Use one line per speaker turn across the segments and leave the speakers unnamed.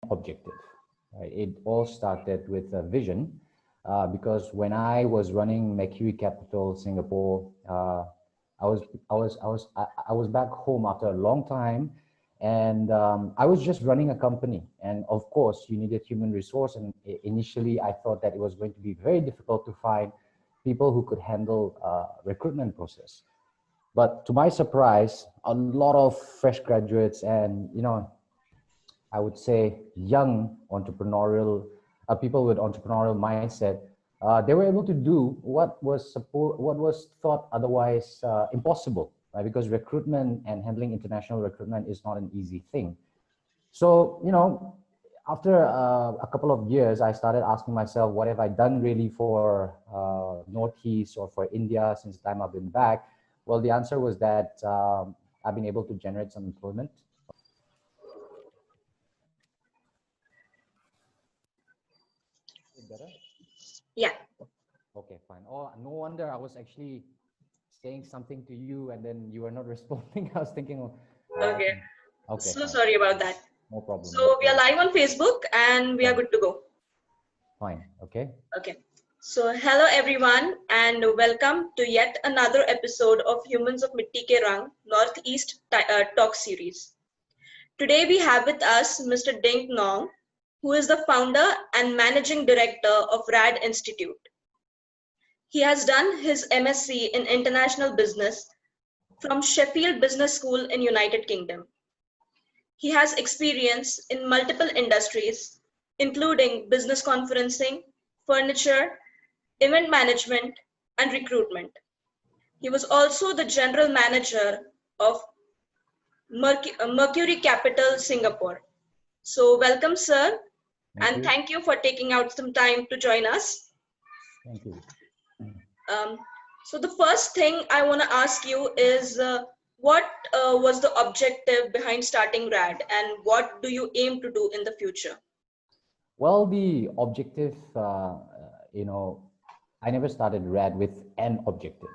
objective. Right? It all started with a vision, because when I was running Mercury Capital Singapore, I was back home after a long time, and I was just running a company. And of course, you needed human resource. And initially, I thought that it was going to be very difficult to find people who could handle recruitment process. But to my surprise, a lot of fresh graduates and I would say young entrepreneurial people with entrepreneurial mindset, they were able to do what was thought otherwise impossible, right? Because recruitment and handling international recruitment is not an easy thing. So after a couple of years, I started asking myself, what have I done really for Northeast or for India since the time I've been back? Well, the answer was that I've been able to generate some employment. Better?
Yeah.
Okay, fine. Oh, no wonder I was actually saying something to you and then you were not responding. I was thinking,
Okay.
okay,
So
fine.
sorry about that.
No problem.
So we are live on Facebook and we are good to go.
Fine. Okay.
Okay. So hello everyone and welcome to yet another episode of Humans of Mitti Ke Rang Northeast Talk Series. Today we have with us Mr. Nong, who is the founder and managing director of RAD Institute. He has done his MSc in International Business from Sheffield Business School in United Kingdom. He has experience in multiple industries, including business conferencing, furniture, event management, and recruitment. He was also the general manager of Mercury Capital Singapore. So welcome, sir, and thank you for taking out some time to join us.
Thank you.
So the first thing I want to ask you is what was the objective behind starting RAD and what do you aim to do in the future?
Well, the objective, I never started RAD with an objective.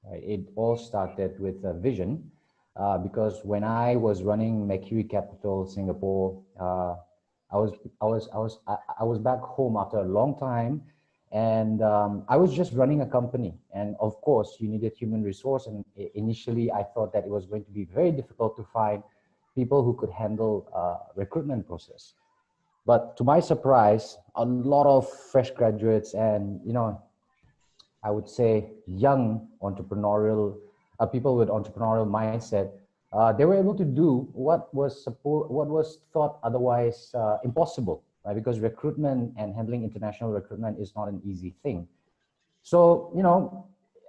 Right? It all started with a vision, because when I was running Mercury Capital Singapore, I was back home after a long time, and I was just running a company. And of course, you needed human resource. And initially, I thought that it was going to be very difficult to find people who could handle recruitment process. But to my surprise, a lot of fresh graduates and I would say young entrepreneurial people with entrepreneurial mindset, they were able to do what was thought otherwise impossible, right? Because recruitment and handling international recruitment is not an easy thing. So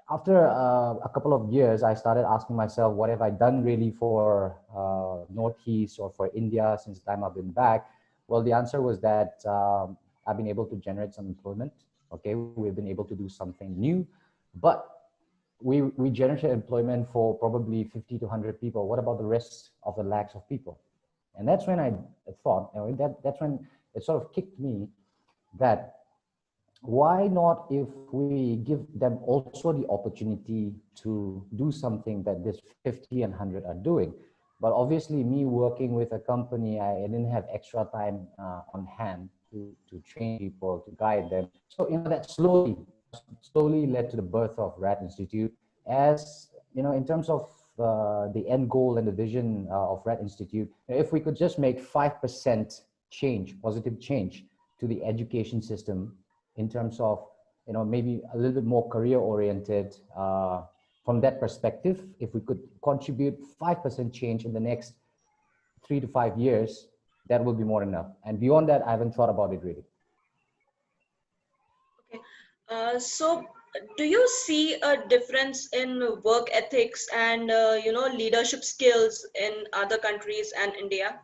after a couple of years, I started asking myself, what have I done really for Northeast or for India since the time I've been back? Well, the answer was that I've been able to generate some employment. Okay, we've been able to do something new, but we generated employment for probably 50 to 100 people. What about the rest of the lakhs of people? And that's when I thought, that's when it sort of kicked me that why not if we give them also the opportunity to do something that this 50 and 100 are doing. But obviously me working with a company, I didn't have extra time on hand to train people, to guide them. So, that slowly led to the birth of RAD Institute. As, in terms of the end goal and the vision of RAD Institute, if we could just make 5% change, positive change to the education system in terms of, maybe a little bit more career oriented, from that perspective, if we could contribute 5% change in the next 3 to 5 years, that will be more enough. And beyond that, I haven't thought about it really.
Okay. So do you see a difference in work ethics and, leadership skills in other countries and India?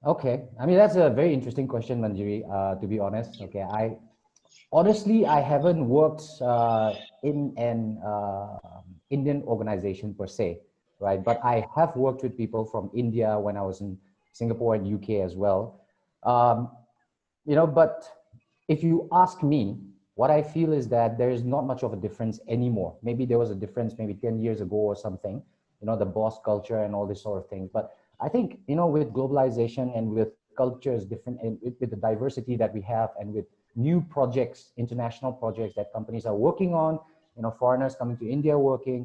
Okay. I mean, that's a very interesting question, Manjiri, to be honest. Okay. Honestly, I haven't worked in an Indian organization per se, right? But I have worked with people from India when I was in Singapore and UK as well. But if you ask me, what I feel is that there is not much of a difference anymore. Maybe there was a difference maybe 10 years ago or something, the boss culture and all this sort of things. But I think, with globalization and with cultures, different, and with the diversity that we have, and with new projects, international projects that companies are working on, foreigners coming to India working.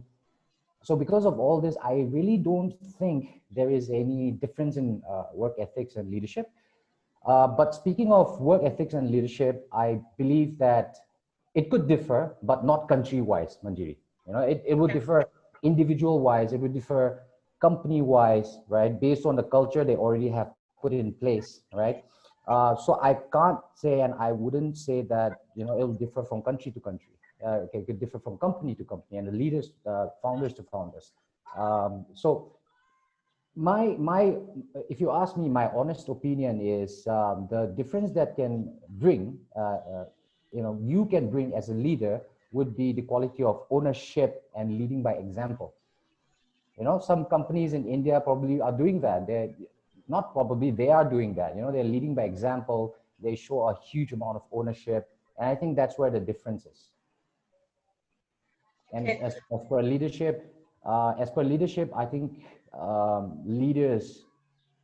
So because of all this, I really don't think there is any difference in work ethics and leadership. But speaking of work ethics and leadership, I believe that it could differ, but not country-wise, Manjiri. It would differ individual-wise, it would differ company-wise, right? Based on the culture they already have put in place, right? So I can't say, and I wouldn't say that, it'll differ from country to country. Okay, it could differ from company to company, and the leaders, founders to founders. So my if you ask me, my honest opinion is the difference that can bring you can bring as a leader would be the quality of ownership and leading by example. Some companies in India probably are doing that. They're not probably, they are doing that. They're leading by example. They show a huge amount of ownership, and I think that's where the difference is. And
Okay.
as for leadership, I think leaders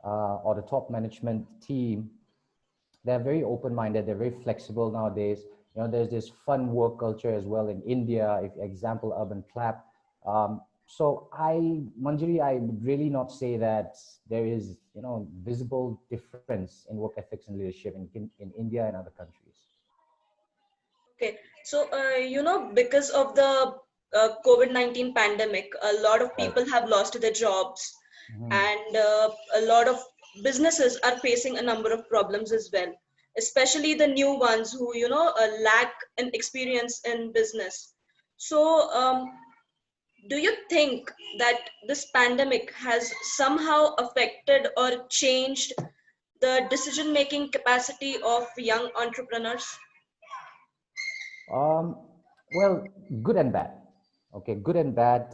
or the top management team, they're very open-minded. They're very flexible nowadays. There's this fun work culture as well in India. If example, Urban Clap. So Manjiri, I would really not say that there is, visible difference in work ethics and leadership in India and other countries.
Okay. So, because of the COVID-19 pandemic, a lot of
Right.
people have lost their jobs,
Mm-hmm.
and a lot of businesses are facing a number of problems as well, especially the new ones who, lack an experience in business. So, do you think that this pandemic has somehow affected or changed the decision-making capacity of young entrepreneurs?
Um, well, good and bad. Okay, good and bad.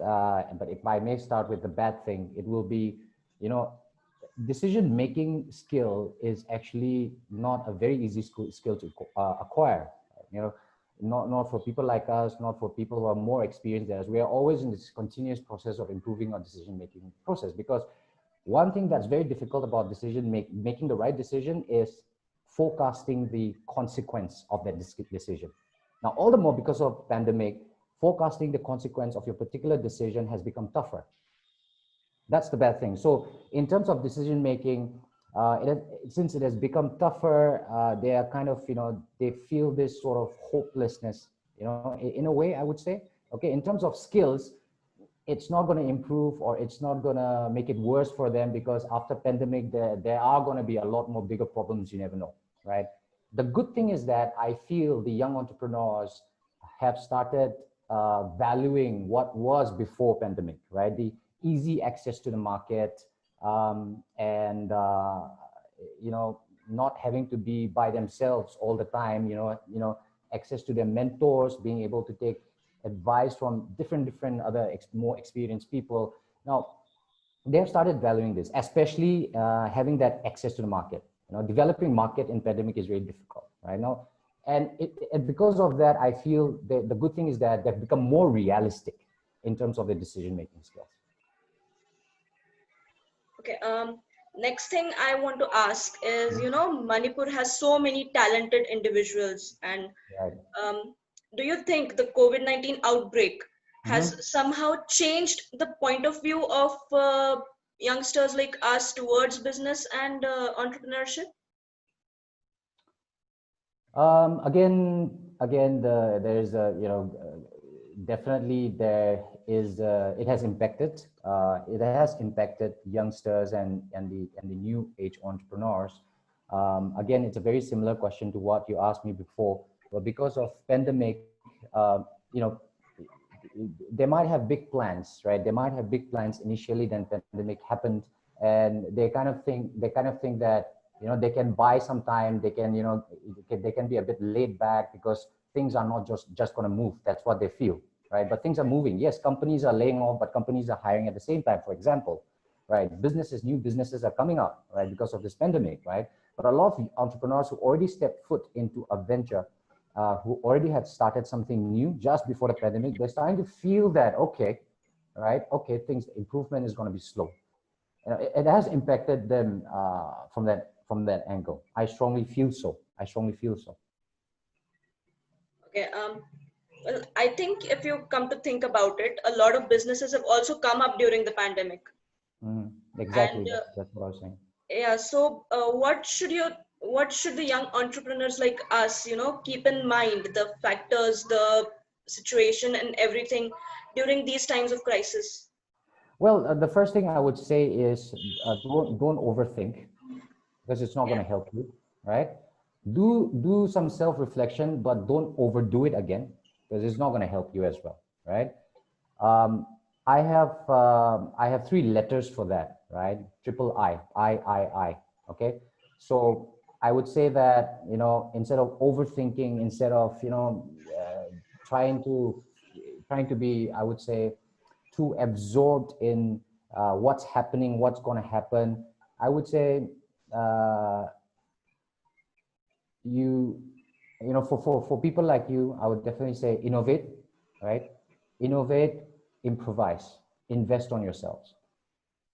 But if I may start with the bad thing, it will be, you know, decision-making skill is actually not a very easy skill to acquire. You know, not for people like us, not for people who are more experienced than us. We are always in this continuous process of improving our decision-making process, because one thing that's very difficult about making the right decision is forecasting the consequence of that decision. Now, all the more because of pandemic, forecasting the consequence of your particular decision has become tougher. That's the bad thing. So in terms of decision making, since it has become tougher, they are kind of, they feel this sort of hopelessness, in a way, I would say. Okay, in terms of skills, it's not going to improve, or it's not going to make it worse for them, because after pandemic, there are going to be a lot more bigger problems. You never know, right? The good thing is that I feel the young entrepreneurs have started valuing what was before pandemic, right? The easy access to the market, and not having to be by themselves all the time. Access to their mentors, being able to take advice from different other more experienced people. Now, they have started valuing this, especially having that access to the market. Developing market in pandemic is very difficult right now. And because of that, I feel the good thing is that they've become more realistic in terms of their decision-making skills.
Okay. Next thing I want to ask is, Manipur has so many talented individuals, and
Right.
do you think the COVID-19 outbreak has
Mm-hmm.
somehow changed the point of view of youngsters like us towards business and entrepreneurship?
Again, there's a, definitely there is, it has impacted, youngsters and the new age entrepreneurs. Again, it's a very similar question to what you asked me before, but because of pandemic, you know, they might have big plans, right? They might have big plans initially, then pandemic happened, and they kind of think that, they can buy some time, they can, they can be a bit laid back, because things are not just going to move. That's what they feel, right? But things are moving. Yes, companies are laying off, but companies are hiring at the same time, for example, right? New businesses are coming up, right, because of this pandemic, right? But a lot of entrepreneurs who already stepped foot into a venture, who already had started something new just before the pandemic, they're starting to feel that, okay, right, okay, improvement is going to be slow. It has impacted them from that angle. I strongly feel so. I strongly feel so.
Okay. Well, I think if you come to think about it, a lot of businesses have also come up during the pandemic.
Exactly.
And
That's what I was saying.
yeah, so what should the young entrepreneurs like us, keep in mind the factors, the situation, and everything during these times of crisis?
Well, the first thing I would say is don't overthink, because it's not
Yeah.
going to help you, right? Do some self reflection, but don't overdo it again, because it's not going to help you as well, right? Um, I have three letters for that, right? Triple I. Okay, so I would say that, instead of overthinking, instead of trying to trying to be, I would say, too absorbed in what's happening, what's going to happen. I would say uh, you for people like you, I would definitely say innovate, right? Innovate, improvise, invest on yourselves.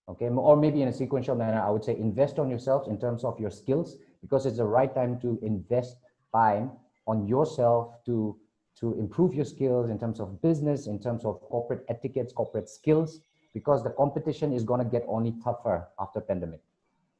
Okay, or maybe in a sequential manner, I would say invest on yourselves in terms of your skills, because it's the right time to invest time on yourself to improve your skills in terms of business, in terms of corporate etiquettes, corporate skills, because the competition is going to get only tougher after pandemic,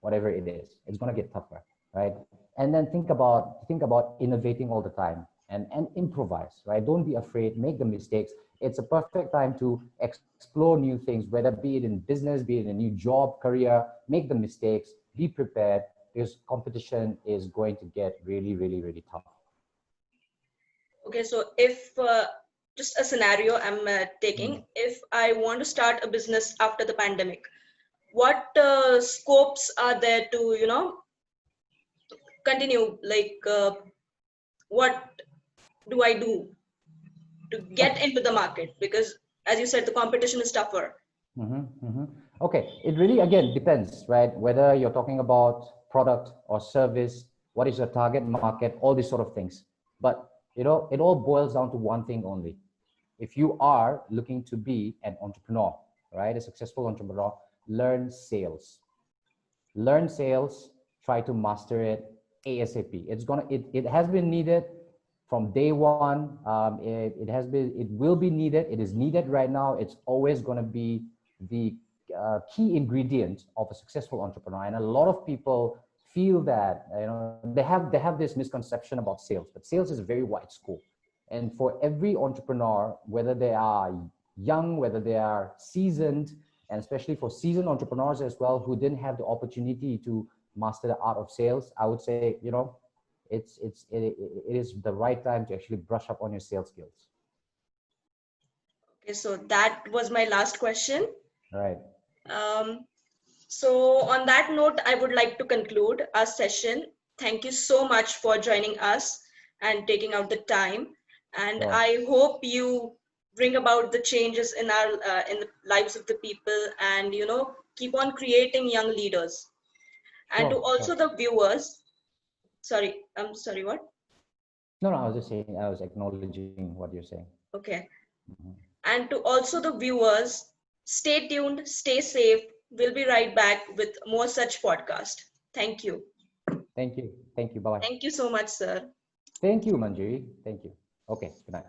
whatever it is. It's going to get tougher, right? And then think about innovating all the time, and improvise, right? Don't be afraid, make the mistakes. It's a perfect time to explore new things, whether be it in business, be it in a new job, career. Make the mistakes, be prepared, because competition is going to get really, really, really tough.
Okay, so if just a scenario I'm taking, if I want to start a business after the pandemic, what scopes are there to, continue? Like, what do I do to get
Okay.
into the market? Because, as you said, the competition is tougher.
Okay, it really again depends, right? Whether you're talking about product or service, what is your target market, all these sort of things. But it all boils down to one thing only. If you are looking to be an entrepreneur, right, a successful entrepreneur, learn sales. Learn sales, try to master it ASAP. It has been needed from day one. It will be needed. It is needed right now. It's always going to be the key ingredient of a successful entrepreneur. And a lot of people feel that they have this misconception about sales, but sales is a very wide scope. And for every entrepreneur, whether they are young, whether they are seasoned, and especially for seasoned entrepreneurs as well who didn't have the opportunity to master the art of sales, I would say, it is the right time to actually brush up on your sales skills.
Okay, so that was my last question.
Right.
Um, so on that note, I would like to conclude our session. Thank you so much for joining us and taking out the time. And
Sure.
I hope you bring about the changes in our in the lives of the people, and keep on creating young leaders. And to
Sure.
also
Sure.
the viewers, sorry, I'm sorry, what?
No, I was just saying, I was acknowledging what you're saying.
Okay.
Mhm.
And to also the viewers, stay tuned, stay safe. We'll be right back with more such podcast. Thank you.
Thank you. Thank you. Bye bye.
Thank you so much, sir.
Thank you, Manjiri. Thank you. Okay. Good night.